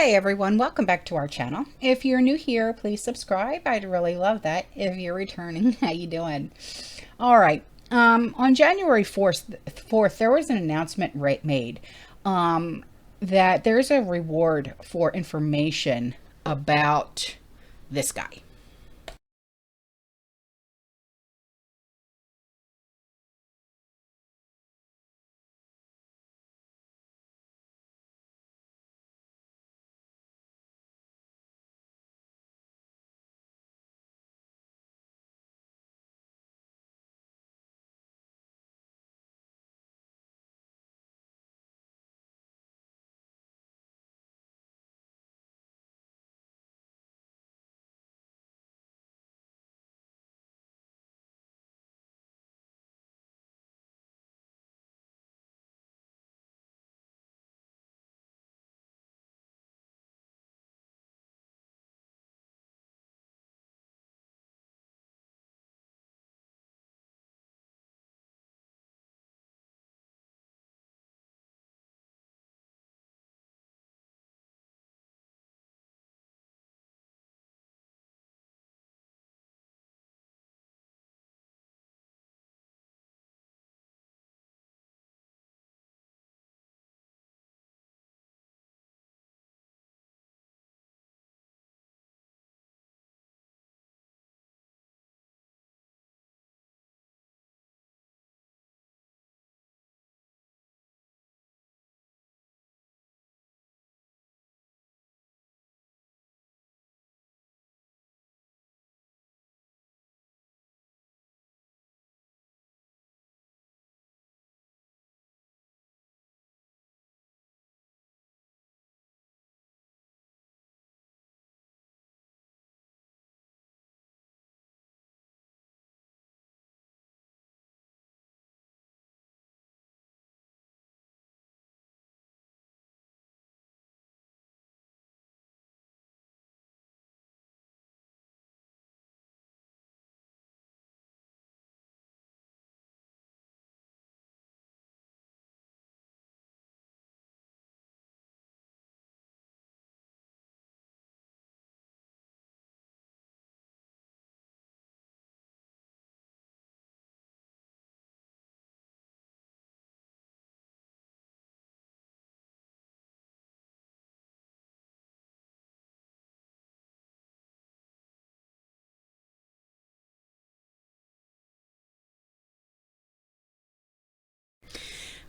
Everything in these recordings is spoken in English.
Hey everyone, welcome back to our channel. If you're new here, please subscribe. I'd really love that. If you're returning, how you doing? All right. On January 4th, there was an announcement made that there's a reward for information about this guy.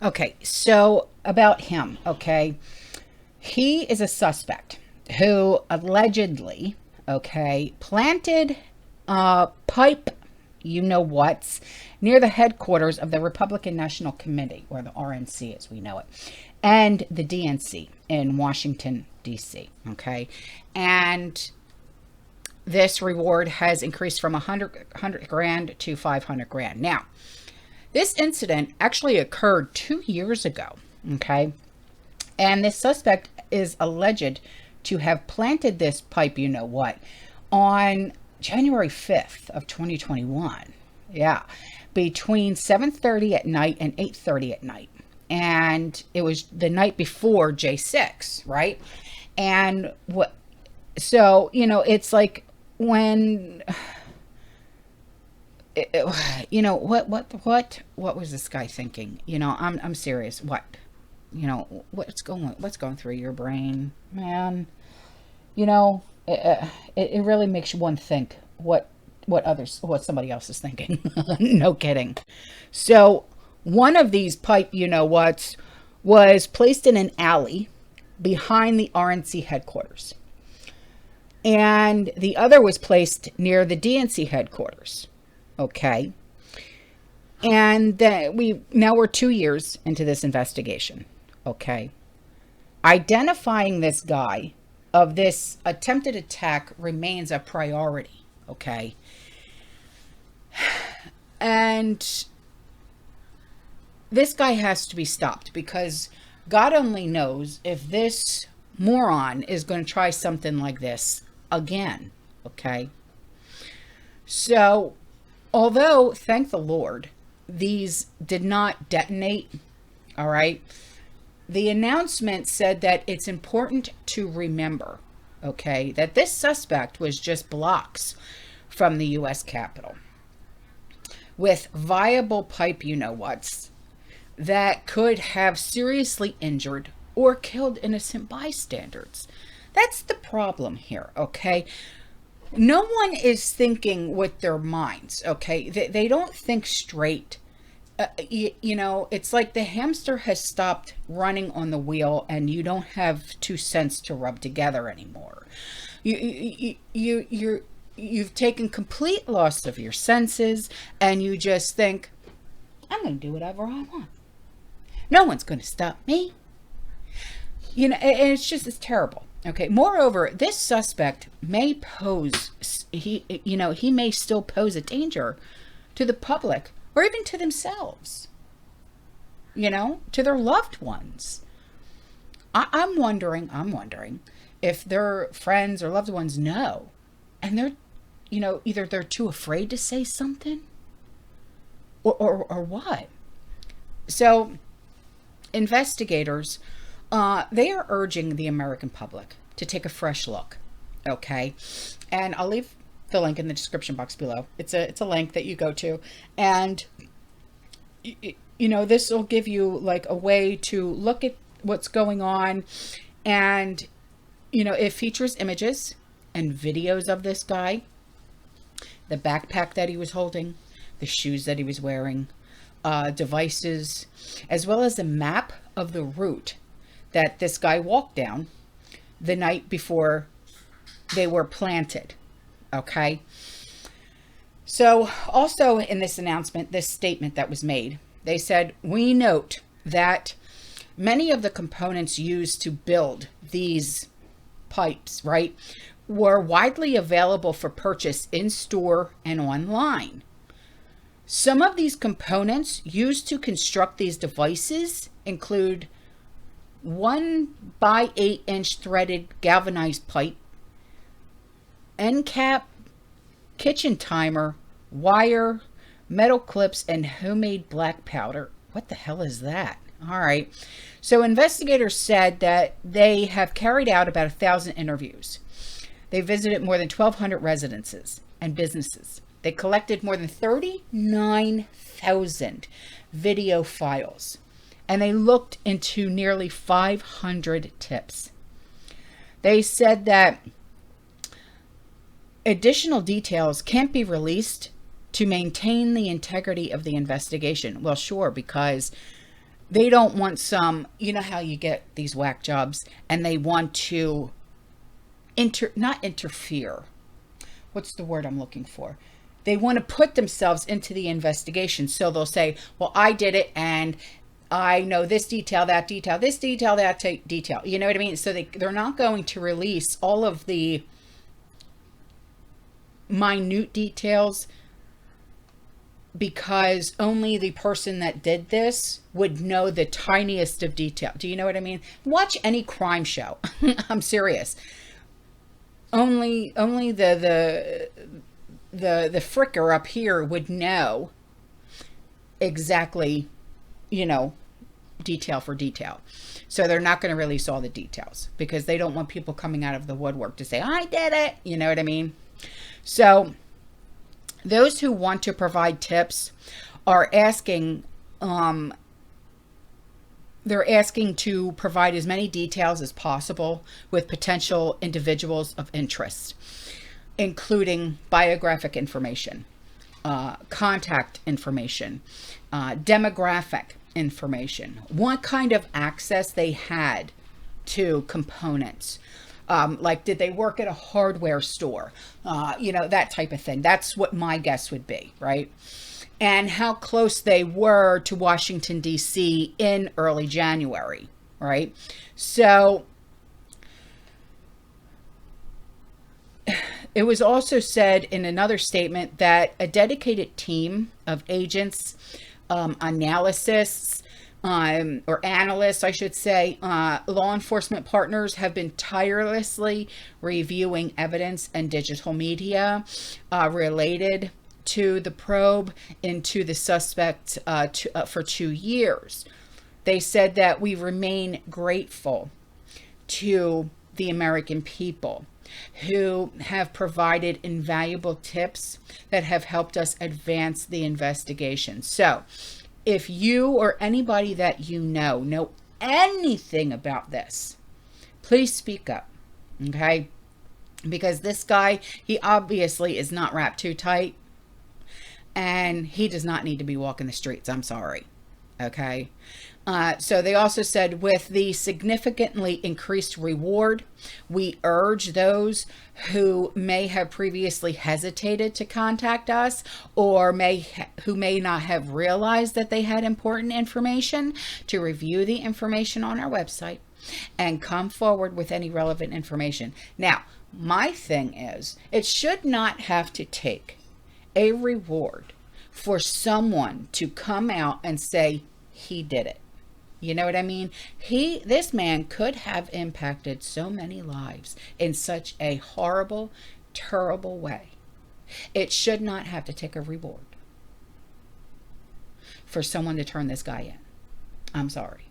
Okay, so about him, okay, he is a suspect who allegedly, okay, planted a pipe, you know what's, near the headquarters of the Republican National Committee, or the RNC as we know it, and the DNC in Washington, D.C., okay? And this reward has increased from 100 grand to 500 grand. Now, this incident actually occurred 2 years ago, okay? And this suspect is alleged to have planted this pipe, you know what, on January 5th of 2021. Yeah, between 7:30 at night and 8:30 at night. And it was the night before J6, right? And so, it's like when what was this guy thinking? I'm serious. What's going through your brain, man? It really makes one think what somebody else is thinking. No kidding. So one of these pipe, was placed in an alley behind the RNC headquarters, and the other was placed near the DNC headquarters. Okay. And we're 2 years into this investigation. Okay. Identifying this guy of this attempted attack remains a priority. Okay. And this guy has to be stopped, because God only knows if this moron is going to try something like this again. Okay. So, although, thank the Lord, these did not detonate, all right, the announcement said that it's important to remember, okay, that this suspect was just blocks from the U.S. Capitol with viable pipe you-know-whats that could have seriously injured or killed innocent bystanders. That's the problem here, okay? No one is thinking with their minds, okay? They don't think straight. You know, it's like the hamster has stopped running on the wheel and you don't have two cents to rub together anymore. You've taken complete loss of your senses and you just think, I'm going to do whatever I want. No one's going to stop me. You know, and it's terrible. Okay. Moreover, this suspect may pose, he may still pose a danger to the public or even to themselves, you know, to their loved ones. I'm wondering if their friends or loved ones know, and they're, you know, either they're too afraid to say something or what. So investigators, they are urging the American public to take a fresh look. Okay. And I'll leave the link in the description box below. It's a link that you go to, and you know, this will give you like a way to look at what's going on, and you know, it features images and videos of this guy, the backpack that he was holding, the shoes that he was wearing, devices, as well as a map of the route that this guy walked down the night before they were planted. Okay. So also in this announcement, this statement that was made, they said, we note that many of the components used to build these pipes, right, were widely available for purchase in store and online. Some of these components used to construct these devices include 1 by 8 inch threaded galvanized pipe, end cap, kitchen timer, wire, metal clips, and homemade black powder. What the hell is that? All right. So investigators said that they have carried out about 1,000 interviews. They visited more than 1,200 residences and businesses. They collected more than 39,000 video files, and they looked into nearly 500 tips. They said that additional details can't be released to maintain the integrity of the investigation. Well, sure, because they don't want some, you know how you get these whack jobs and they want to not interfere. What's the word I'm looking for? They want to put themselves into the investigation. So they'll say, well, I did it and I know this detail, that detail, this detail, that detail. You know what I mean? So they're not going to release all of the minute details, because only the person that did this would know the tiniest of detail. Do you know what I mean? Watch any crime show. I'm serious. Only the fricker up here would know exactly, you know, detail for detail. So they're not going to release all the details because they don't want people coming out of the woodwork to say, I did it. You know what I mean? So those who want to provide tips are asking, they're asking to provide as many details as possible with potential individuals of interest, including biographic information, contact information, demographic information, what kind of access they had to components. Like, did they work at a hardware store? You know, that type of thing. That's what my guess would be, right? And how close they were to Washington, D.C. in early January, right? So it was also said in another statement that a dedicated team of agents, analysts, or analysts, I should say, law enforcement partners have been tirelessly reviewing evidence and digital media related to the probe into the suspect for 2 years. They said that we remain grateful to the American people who have provided invaluable tips that have helped us advance the investigation. So if you or anybody that you know anything about this, please speak up, okay? Because this guy, he obviously is not wrapped too tight, and he does not need to be walking the streets. I'm sorry, okay? So they also said, with the significantly increased reward, we urge those who may have previously hesitated to contact us, or who may not have realized that they had important information, to review the information on our website and come forward with any relevant information. Now, my thing is, it should not have to take a reward for someone to come out and say he did it. You know what I mean? This man could have impacted so many lives in such a horrible, terrible way. It should not have to take a reward for someone to turn this guy in. I'm sorry.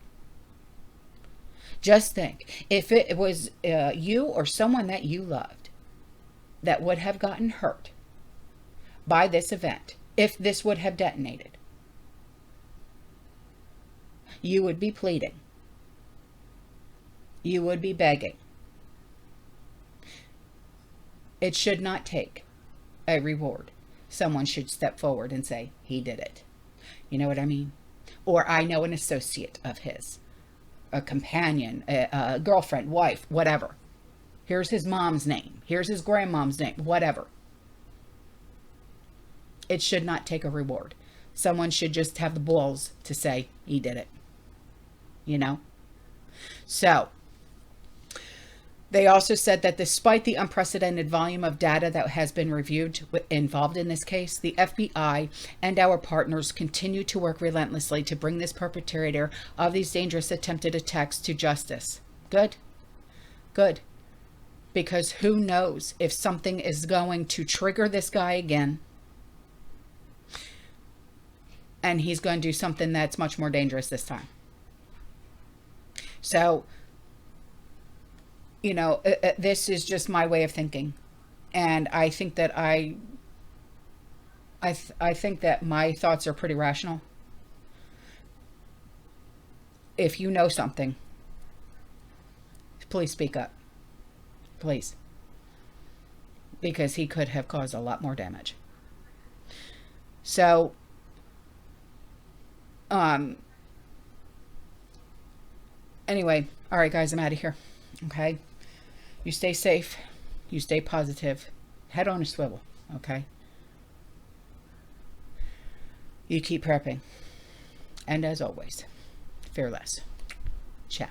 Just think, if it was you or someone that you loved that would have gotten hurt by this event, if this would have detonated, you would be pleading. You would be begging. It should not take a reward. Someone should step forward and say, he did it. You know what I mean? Or I know an associate of his, a companion, a girlfriend, wife, whatever. Here's his mom's name. Here's his grandmom's name, whatever. It should not take a reward. Someone should just have the balls to say, he did it. You know? So, they also said that despite the unprecedented volume of data that has been reviewed involved in this case, the FBI and our partners continue to work relentlessly to bring this perpetrator of these dangerous attempted attacks to justice. Good. Good. Because who knows if something is going to trigger this guy again, and he's going to do something that's much more dangerous this time. So, you know, this is just my way of thinking. And I think that I think that my thoughts are pretty rational. If you know something, please speak up. Please. Because he could have caused a lot more damage. So, anyway, all right, guys, I'm out of here. Okay? You stay safe. You stay positive. Head on a swivel. Okay? You keep prepping. And as always, fear less. Ciao.